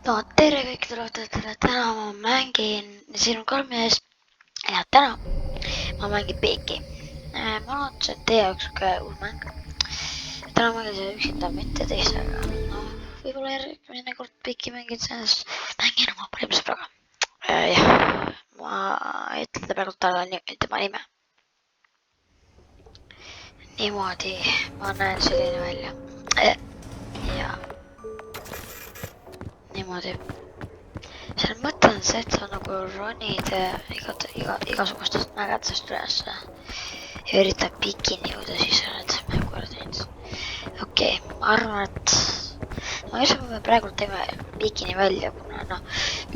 No tere kõik tulevadele, täna ma mängin, siin on 3 mees ja täna ma mängin Peeki. Ma arvan, et see on teie jaoks ka uus mäng. Täna mängin seda üksinda, mitte teistega. No, võib-olla järgmine kord Peeki mängin selles, mängin oma parima sõbraga. Jah, ma ei ütle praegu talle tema nime. Niimoodi, ma näen selline välja. Ja niimoodi. Selle mõte on see, et sa nagu ronid igasugustest mägedest ülesse ja üritad pikini jõuda, siis sa oled mängu teinud. Okei, ma arvan, et ma ei usu, me praegu teeme pikini välja, kuna noh,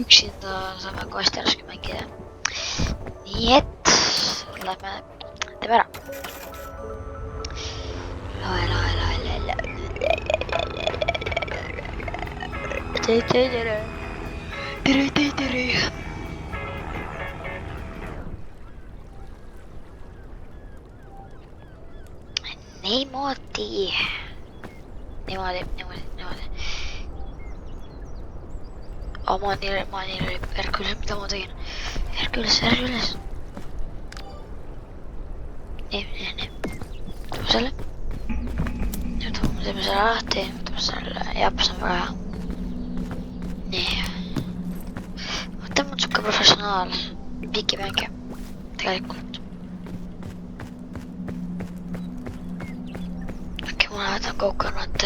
üksinda saame mängu hästi raske mängida. Nii et lähme, teeme ära. Tere. Niimoodi. Manil oli Herkules, mida ma tegin? Herkules. Nii. Võtame selle. Nüüd teeme selle lahti, võtame selle, jah, see on väga hea. Nii. Mõtle, mul on siuke professionaal pikimängija, tegelikult. Okei, ma võtan coconut.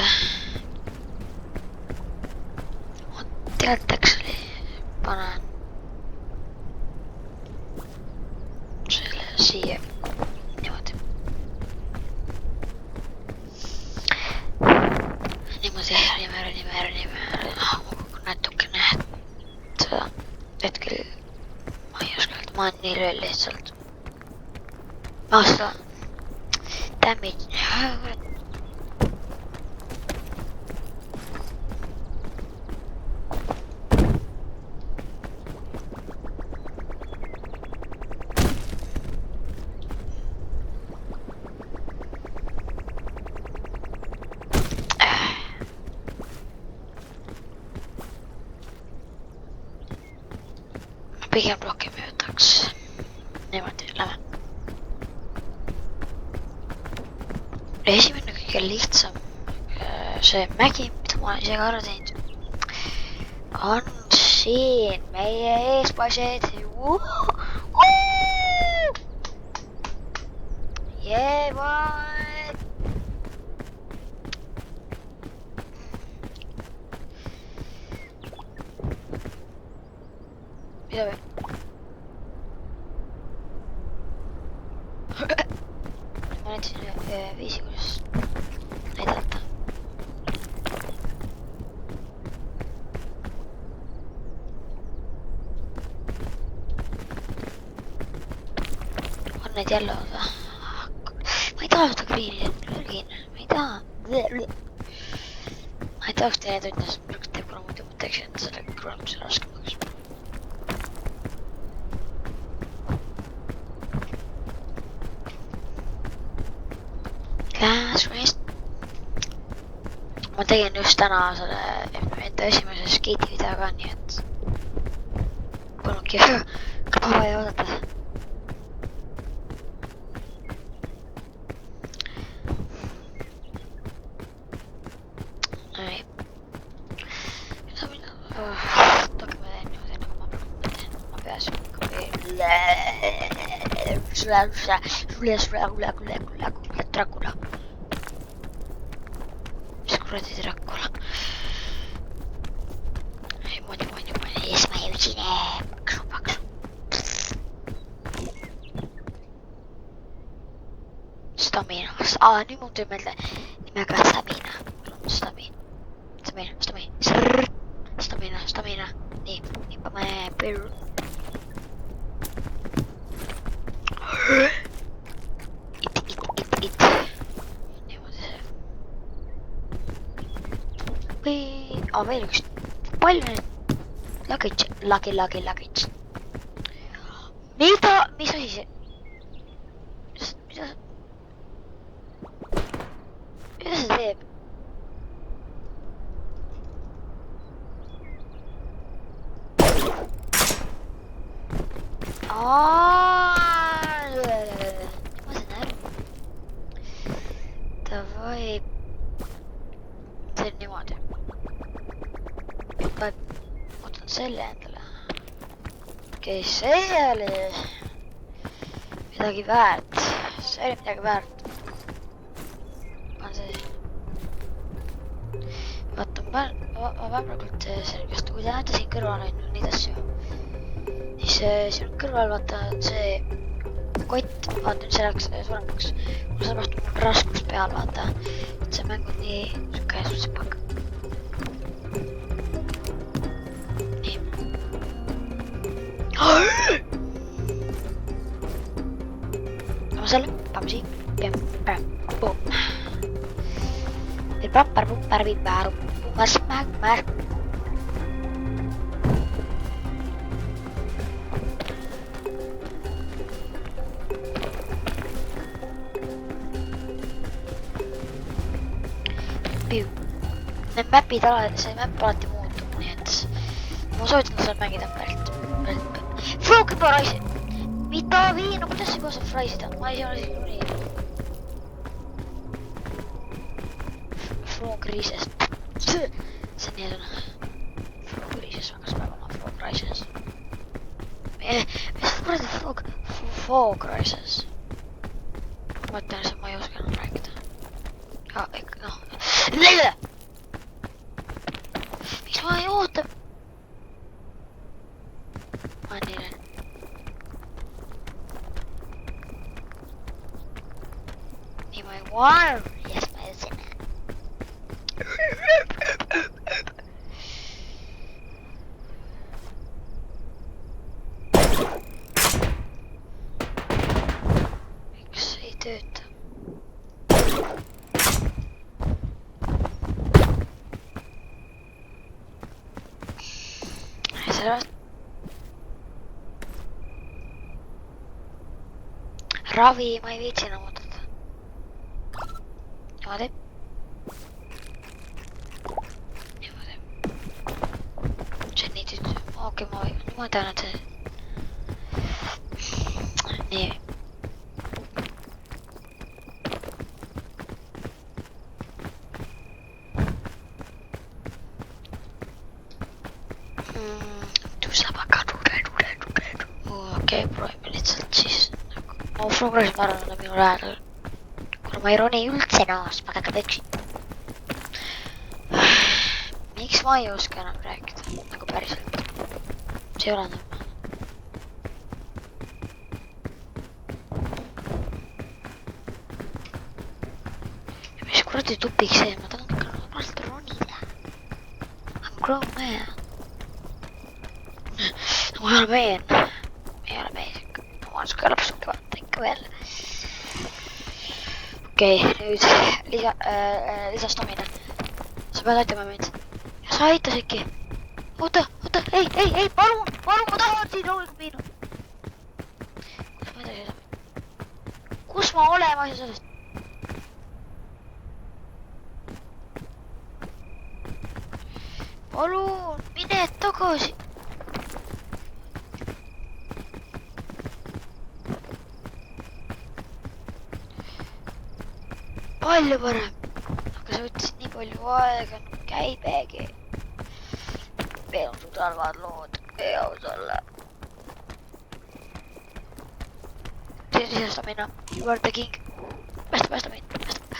Ma teataks oli, panen selle siia, niimoodi. Niimoodi, natukene seda hetkel ma ei oska öelda, ma olen nii lööl lihtsalt. Seda damage. Pigem rohkem ei võtaks. Niimoodi, lähme. Esimene kõige lihtsam see mägi, mida ma olen ise ka ära teinud, on siin meie ees poisid. Yeah, boy! Mida või? Ma näitasin ühe viisi, kuidas näidata. On need jälle või? Ma ei taha seda green'i, ma ei taha. Ma ei tahaks teine tund, sest praegu teeb, kuna muidu mõtleks, et selle kuulamise raskemaks. Ma tegin just täna selle enda esimese skeiti video ka, nii et polnudki kõva vaja oodata. Nii. Tohkime niimoodi, nagu ma mõtlen, ma peas Dracula. Mis kuradi Dracula? Moodi, ees ma jõudsin, paksu. Stamina, nüüd mul tuli meelde nimega Stamina. Stamina. Nii, paneme Peru. Niimoodi see. Veel üks. Palju nüüd? Luggage. Mida? Mis asi see? Mida see teeb? ma sain aru. Davai. See on niimoodi. Võtan selle endale. Okei, see oli midagi väärt. See oli midagi väärt. See vaata, ma vähemalt sellest, kui te näete siin kõrval on neid asju, siis siin kõrval vaata see kott, vaata nüüd see läks suuremaks, mul sellepärast on raskus peal, vaata, et see mäng on nii siuke sutsipak. Nii. Ma selle, pamsi, pem, pum. Papar, pumpar, viparu, pumas, magmar. Piu. Need mapid see map alati muutub, nii et ma soovitan seal mängida pärit. Frog Rise! Mida viina, kuidas see koos on Friesida? Ma ei ole isegi nii. Frog Rises. See on nii sõna. Frog Rises, hakkas päevama Frog Rises. Mis kuradi Frog Rises? Ma ütlen, et ma ei oska enam rääkida. Ikka, noh. Leile! Miks ma ei oota? Ma on nii läinud. Nii ma ei warm. Yes, ma ei sinna. Miks ei tööta? Sellepärast ravi ma ei viitsi enam oodata. Niimoodi. Okei, ma tean, et see... Nii. Tuusapaka, okei, proovime lihtsalt siis... Ma progressin, ma arvan, et minu lähedal. Kuna ma ei roni üldse ennast, ma käkab üksi. Miks ma ei oska enam rääkida, nagu päriselt? See ei ole enam. Ja mis kuradi tupik see, ma tahan ikka normaalselt ronida. I'm grown man. Ma ei ole meen. Ei ole meen ikka. Ma olen siuke lapsuke vaata ikka veel. Okei, nüüd lisastamine. Sa pead aitama mind. Ja sa aitas ikki. Oota, ei, palun, ma tahan siin rooliga miinu. Kus ma edasi saab? Kus ma olema asja sellest? Palun, mine tagasi. Palju parem. Aga sa võtsid nii palju aega, käibegi. Veel on su talvad lood, ei aus olla. Lisasta minna, you are the king. Päästa mind, päästa.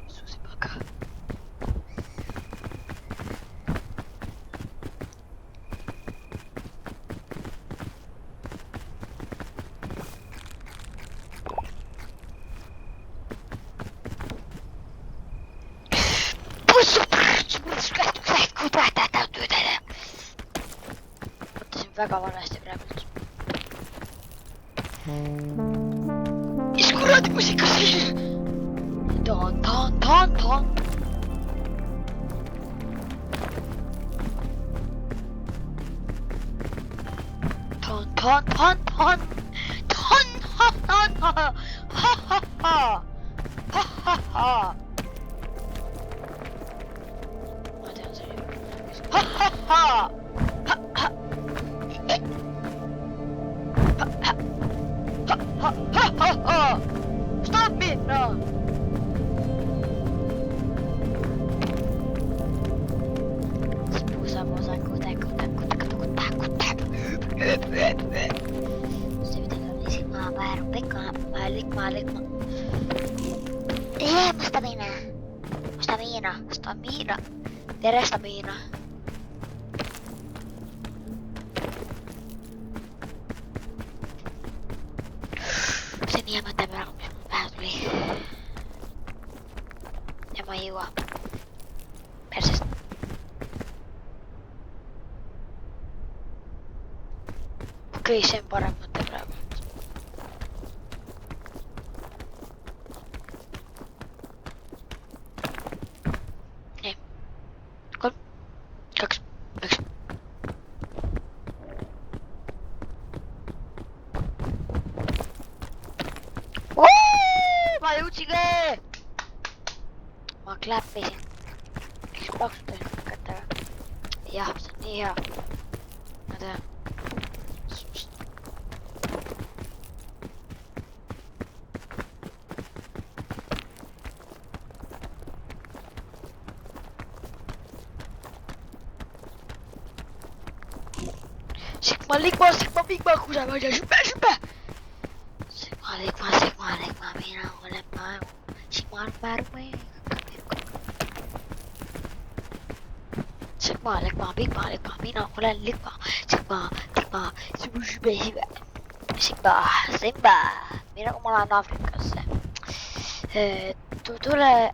Suusipaka. Mõtlesin väga valesti praegult. Mis kuradi musika see? Tahan. Ma tean see. Pusa, se pitää lisikmaa, väärin, likmaa. Stamina. Tere stamina. Se niin mä tämän kun vähän tuli. Ja mä juo. Persestä. Okei, sen paremmat tämän. Niin. 3, 2, 1. Mä jutsikee! Mä kläppisin. Xbox kättä. Ja, se on niin ihan. Mä teen. Sigma, Bigma, kusa, mä oon sypä! Sigma, minä olen maailma. Sigma on väärin. Sigma, Bigma, minä olen Ligma. Sigma, Simba. Minä kun mä olen Afrikassa. Tulee.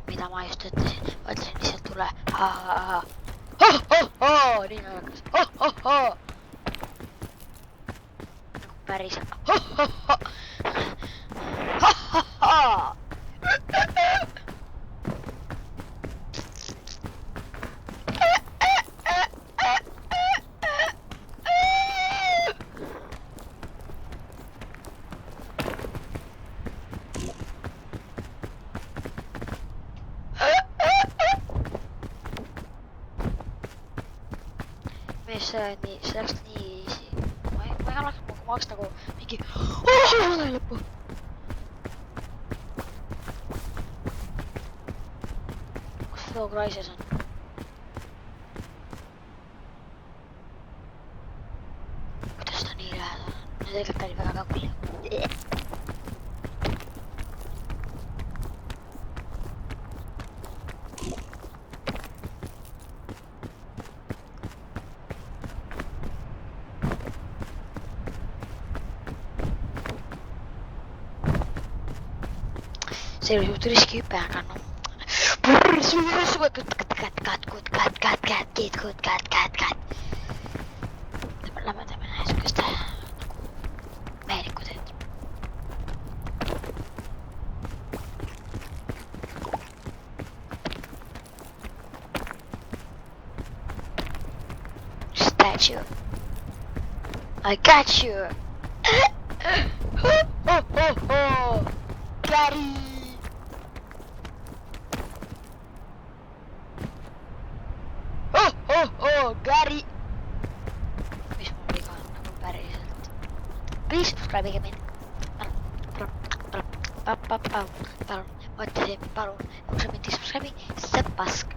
Mitä mä just ottaisin, niin sieltä tulee. Ha. Ho! Niin alkas. Ho! Päris. Ho! Niin, se läks niin easy. Mä en alkaa maksaa kun minkin. Näin loppu. Onks Flow Crisis on? Kutas tää niin lähellä? Ne teikät vähän kakkuli. Se ei ollut riskihyppään kannu. Kat. Lämmätä mennä äskeistä. Meidikkutet. Statue. I got you. Ho. Gary. Gary! Missä mun vika on mun päriseltä? Please subscribe again. Palun. Voitte sen palun. Kun sä mentiin subscribe, se pask.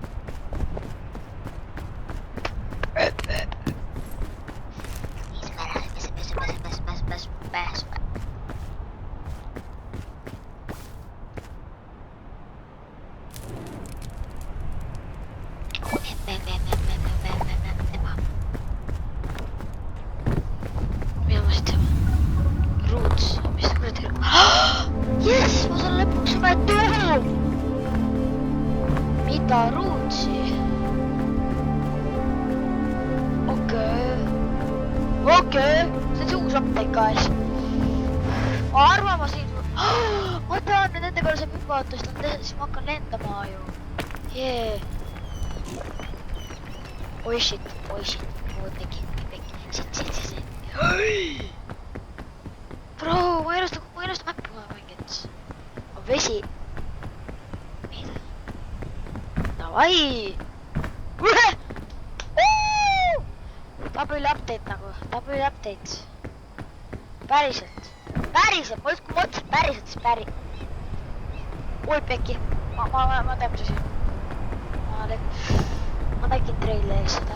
Yes, mä saan lopuksi mä tuhu! Mitä ruutsi? Okei. Se uusi apteekkais. Mä arvaamasin. Mä pean nyt entäkään se pypauttoista, siis mä hakkaan lentämaan joo. Jee. Oi shit. Muutenkin. Sit. Bro, mä edustan mäppimään vaiket. On vesi. Mitä? Davai! Tapyli update. Päriselt. päriselt, kui ma ütlesin päriselt, siis oi pekki, ma täpsusin. Ma nägin treileris seda.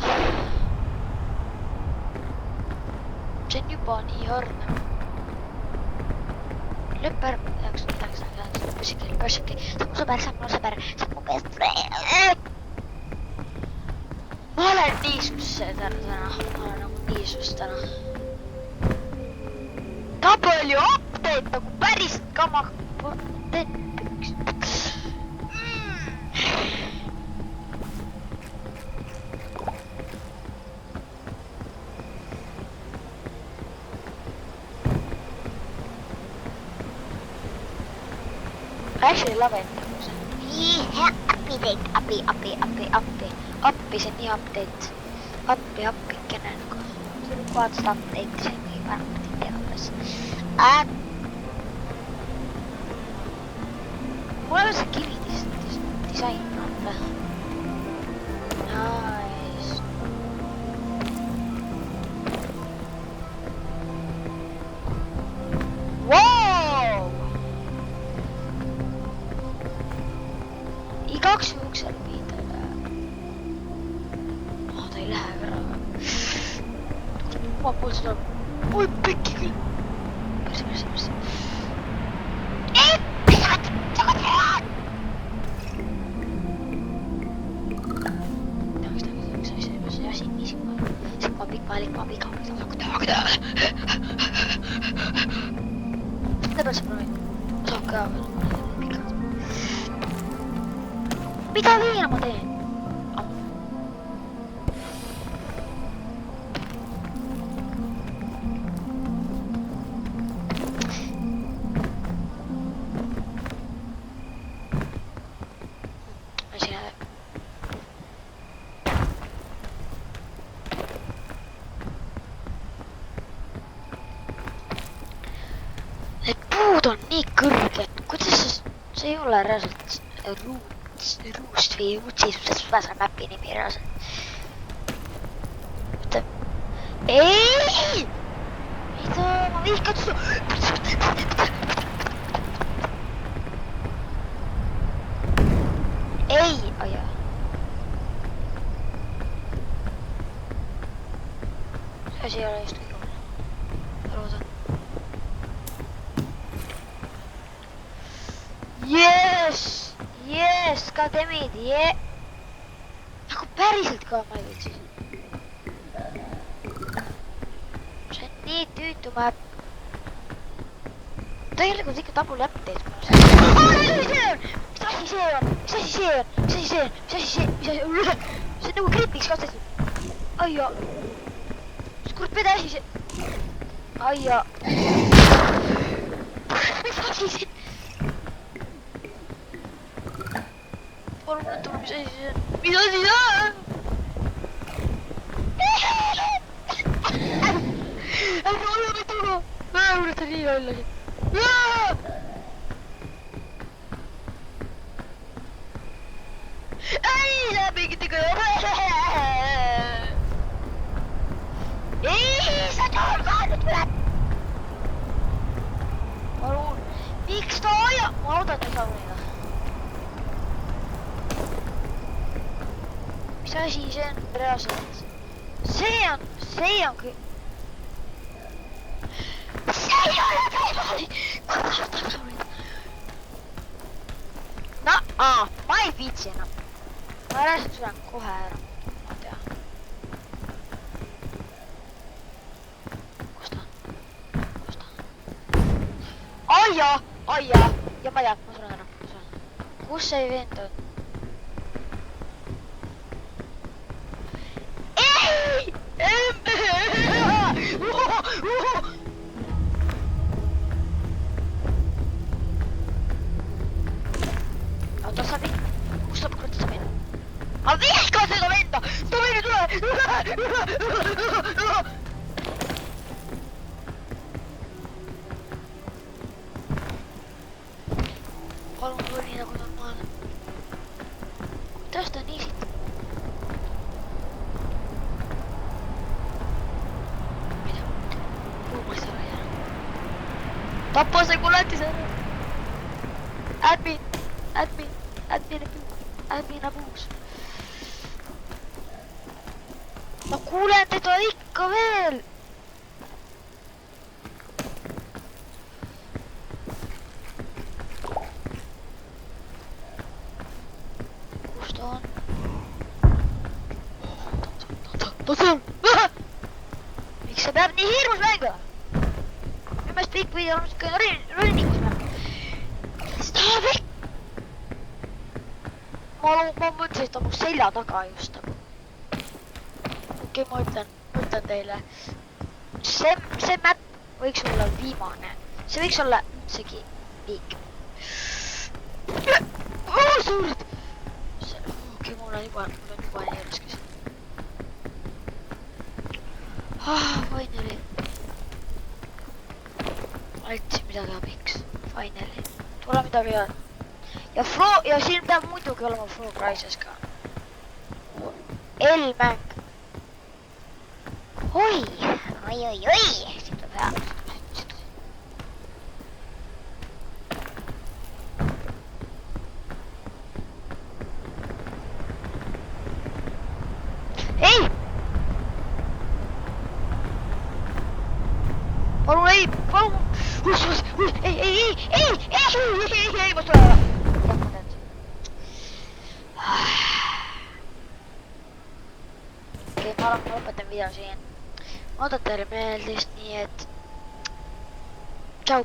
See on juba nii õrne. Lõpp ära, lõpusike. Sa mu sõber, sa mu best friend. Ma olen niisus täna, ma olen nagu niisus täna. Ta palju update nagu päriselt ka ma teen üks. I actually love it. Appi, see on nii update. Appi, kene nagu. Kohad seda update, see on nii varmasti teadlas. Mul on see kivi disain on või? Nice. Wow! Igaks juhuks seal viidele. Ta ei lähe ära. Ma pool seda. Oi, pekki küll. Persi. Ei, pisad! Sa ka tead! See asi nii sikma pikma. Mida peal sa proovid? Saab ka pikad. Mida viina ma teen? Need puud on nii kõrged, kuidas see ei ole reaalselt ruust või ruutsisus, see mäpi nimi reaalselt. Oota. Ei! Mida? Ma vihkad seda. Ei! Aja. See asi ei ole just kõige hullem. Loodan. Yes, goddammit, Nagu päriselt ka ma ei võtsi. See on nii tüütu mäpp. Tegelikult ikka tabul update mulle. Mis asi see on? See on nagu kripiks kastatud. Aia. See kurat pede asi see. Aia. Mis asi see? Palun mõtlema, mis asi see on? Mis asi see on? Ärge ole mõtlema! Üritan nii ollagi. Ei, see mingitega ei, sa tool ka nüüd tuleb! Palun, miks ta hoiab? Ma loodan, et ei saa unida. Mis asi see on reaalselt? See on küll. See ei ole võimalik! Ma ei viitsi enam. Ma reaalselt sulen kohe ära. Ma tea. Kus ta on? Aia! Ja ma tean, ma sulen ära. Kus see vend on? Oota, sa mind? Kus ta kurat sa mind? Ma vihkan seda venda! Ta meile tule! Palun tuli nagu normaalne. Kuidas ta nii siit? Tappa se kun lähti sen. Admin abuse. Ma kuulen teda ikka veel. Kus ta on? Miks see peab nii hirmus mängu? Minu meelest kõik video on siuke rõnnikus mäng. Stop it! Ma mõtlesin, et ta on mu selja taga just. Okei, ma ütlen teile. See map võiks olla viimane. See võiks olla üldsegi liik. Suured! Okei, mul on juba nii raskes. Finally. Ma leidsin midagi abiks. Finally. Tule midagi head. Ja siin peab muidugi olema Flow Crisis ka. L-mäng. Oi! Siin tuleb hea. Ei! Palun ei! Palun! Ei! Ma tule ära! Okei, ma lõpetan video siin. Ootan teile meeldist, nii et... Tšau!